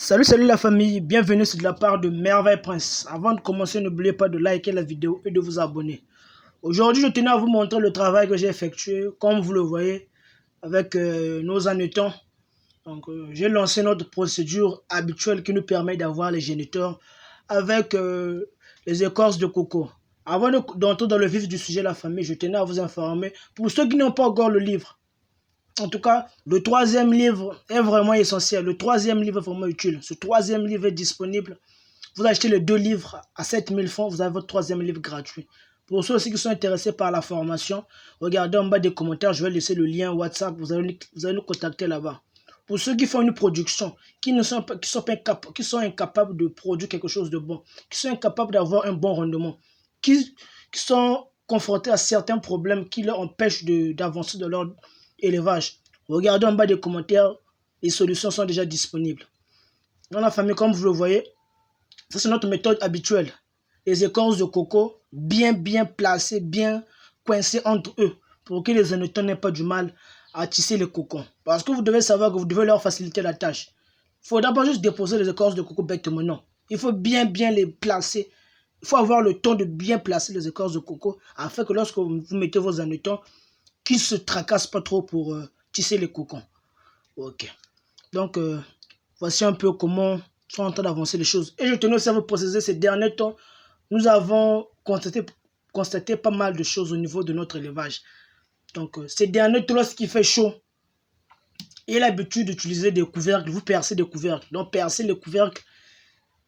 Salut la famille, bienvenue sur de la part de Merveille Prince. Avant de commencer, n'oubliez pas de liker la vidéo et de vous abonner. Aujourd'hui, je tenais à vous montrer le travail que j'ai effectué, comme vous le voyez, avec nos anneutons. Donc, j'ai lancé notre procédure habituelle qui nous permet d'avoir les géniteurs avec les écorces de coco. Avant d'entrer dans le vif du sujet, la famille, je tenais à vous informer, pour ceux qui n'ont pas encore le livre, en tout cas, le troisième livre est vraiment essentiel. Le troisième livre est vraiment utile. Ce troisième livre est disponible. Vous achetez les deux livres à 7000 francs, vous avez votre troisième livre gratuit. Pour ceux aussi qui sont intéressés par la formation, regardez en bas des commentaires, je vais laisser le lien WhatsApp, vous allez nous contacter là-bas. Pour ceux qui font une production, qui sont incapables de produire quelque chose de bon, qui sont incapables d'avoir un bon rendement, qui sont confrontés à certains problèmes qui leur empêchent d'avancer dans leur élevage. Regardez en bas des commentaires, les solutions sont déjà disponibles. Dans la famille, comme vous le voyez, ça c'est notre méthode habituelle. Les écorces de coco bien placées, bien coincées entre eux, pour que les anneutons n'aient pas du mal à tisser les cocons. Parce que vous devez savoir que vous devez leur faciliter la tâche. Il ne faudra pas juste déposer les écorces de coco bêtement, non. Il faut bien les placer. Il faut avoir le temps de bien placer les écorces de coco, afin que lorsque vous mettez vos anneutons, qu'ils ne se tracassent pas trop pour tisser les cocons. Ok. Donc, voici un peu comment sont en train d'avancer les choses. Et je tenais aussi à vous préciser, ces derniers temps, nous avons constaté pas mal de choses au niveau de notre élevage. Donc, ces derniers temps, lorsqu'il fait chaud, il a l'habitude d'utiliser des couvercles, vous percez des couvercles. Donc, percez les couvercles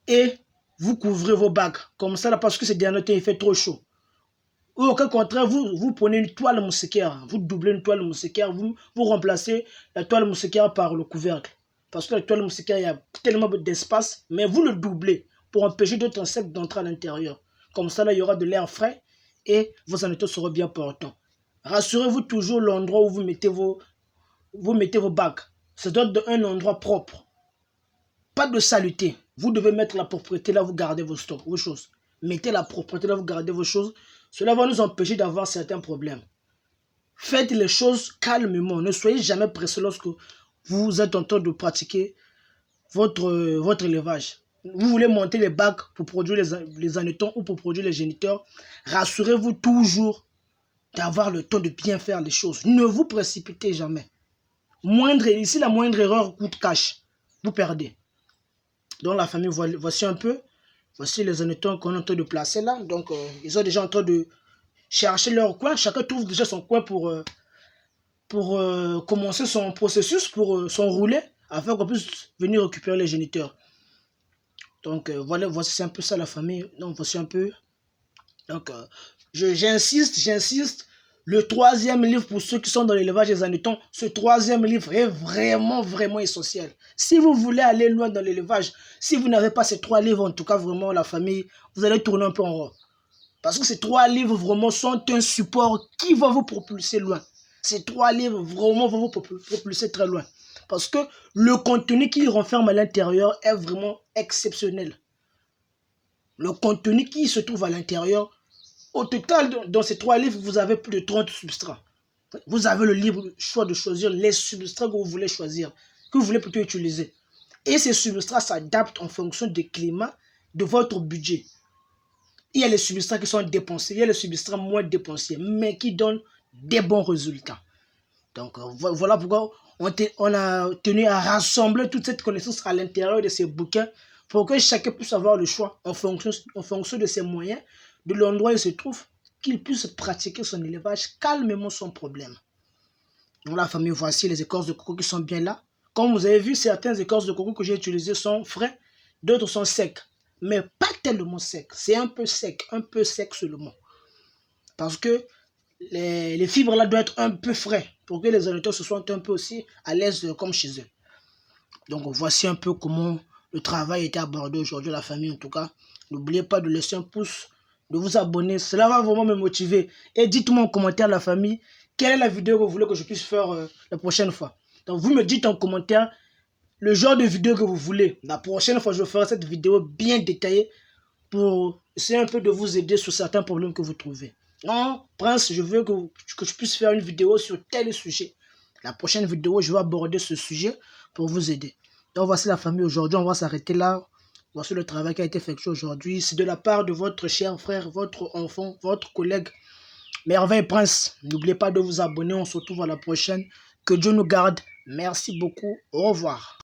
et vous couvrez vos bacs. Comme ça, là, parce que ces derniers temps, il fait trop chaud. Ou au contraire, vous prenez une toile moustiquaire, vous doublez une toile moustiquaire, vous remplacez la toile moustiquaire par le couvercle. Parce que la toile moustiquaire, il y a tellement d'espace, mais vous le doublez pour empêcher d'autres insectes d'entrer à l'intérieur. Comme ça, là, il y aura de l'air frais et vos anneaux seront bien portants. Rassurez-vous toujours l'endroit où vous mettez vos bacs. Ça doit être un endroit propre. Pas de saleté. Vous devez mettre la propreté là, vous gardez vos stocks, vos choses. Mettez la propreté là, vous gardez vos choses. Cela va nous empêcher d'avoir certains problèmes. Faites les choses calmement. Ne soyez jamais pressé lorsque vous êtes en train de pratiquer votre élevage. Vous voulez monter les bacs pour produire les anneutons ou pour produire les géniteurs. Rassurez-vous toujours d'avoir le temps de bien faire les choses. Ne vous précipitez jamais. Ici, la moindre erreur coûte cash. Vous perdez. Donc la famille, voici un peu. Voici les anneutons qu'on est en train de placer là. Donc ils sont déjà en train de chercher leur coin. Chacun trouve déjà son coin pour commencer son processus, pour s'enrouler, afin qu'on puisse venir récupérer les géniteurs. Donc voilà, voici un peu ça la famille. Donc voici un peu. Donc j'insiste. Le troisième livre, pour ceux qui sont dans l'élevage des anneutons, ce troisième livre est vraiment essentiel. Si vous voulez aller loin dans l'élevage, si vous n'avez pas ces trois livres, en tout cas vraiment la famille, vous allez tourner un peu en rond. Parce que ces trois livres vraiment sont un support qui va vous propulser loin. Ces trois livres vraiment vont vous propulser très loin. Parce que le contenu qu'ils renferment à l'intérieur est vraiment exceptionnel. Le contenu qui se trouve à l'intérieur, au total, dans ces trois livres, vous avez plus de 30 substrats. Vous avez le libre choix de choisir les substrats que vous voulez choisir, que vous voulez plutôt utiliser. Et ces substrats s'adaptent en fonction du climat, de votre budget. Il y a les substrats qui sont dépensés, il y a les substrats moins dépensés, mais qui donnent des bons résultats. Donc voilà pourquoi on a tenu à rassembler toute cette connaissance à l'intérieur de ces bouquins pour que chacun puisse avoir le choix en fonction de ses moyens, de l'endroit où il se trouve, qu'il puisse pratiquer son élevage calmement sans problème. Donc la famille, voici les écorces de coco qui sont bien là. Comme vous avez vu, certaines écorces de coco que j'ai utilisées sont frais, d'autres sont secs. Mais pas tellement secs, c'est un peu sec seulement. Parce que les fibres là doivent être un peu frais pour que les anneutons se sentent un peu aussi à l'aise comme chez eux. Donc voici un peu comment le travail a été abordé aujourd'hui, la famille en tout cas. N'oubliez pas de laisser un pouce, de vous abonner, cela va vraiment me motiver. Et dites-moi en commentaire la famille, quelle est la vidéo que vous voulez que je puisse faire la prochaine fois. Donc vous me dites en commentaire le genre de vidéo que vous voulez. La prochaine fois, je ferai cette vidéo bien détaillée pour essayer un peu de vous aider sur certains problèmes que vous trouvez. Non, Prince, je veux que je puisse faire une vidéo sur tel sujet. La prochaine vidéo, je vais aborder ce sujet pour vous aider. Donc voici la famille aujourd'hui, on va s'arrêter là. Voici le travail qui a été effectué aujourd'hui. C'est de la part de votre cher frère, votre enfant, votre collègue, Merveille Prince. N'oubliez pas de vous abonner, on se retrouve à la prochaine. Que Dieu nous garde. Merci beaucoup, au revoir.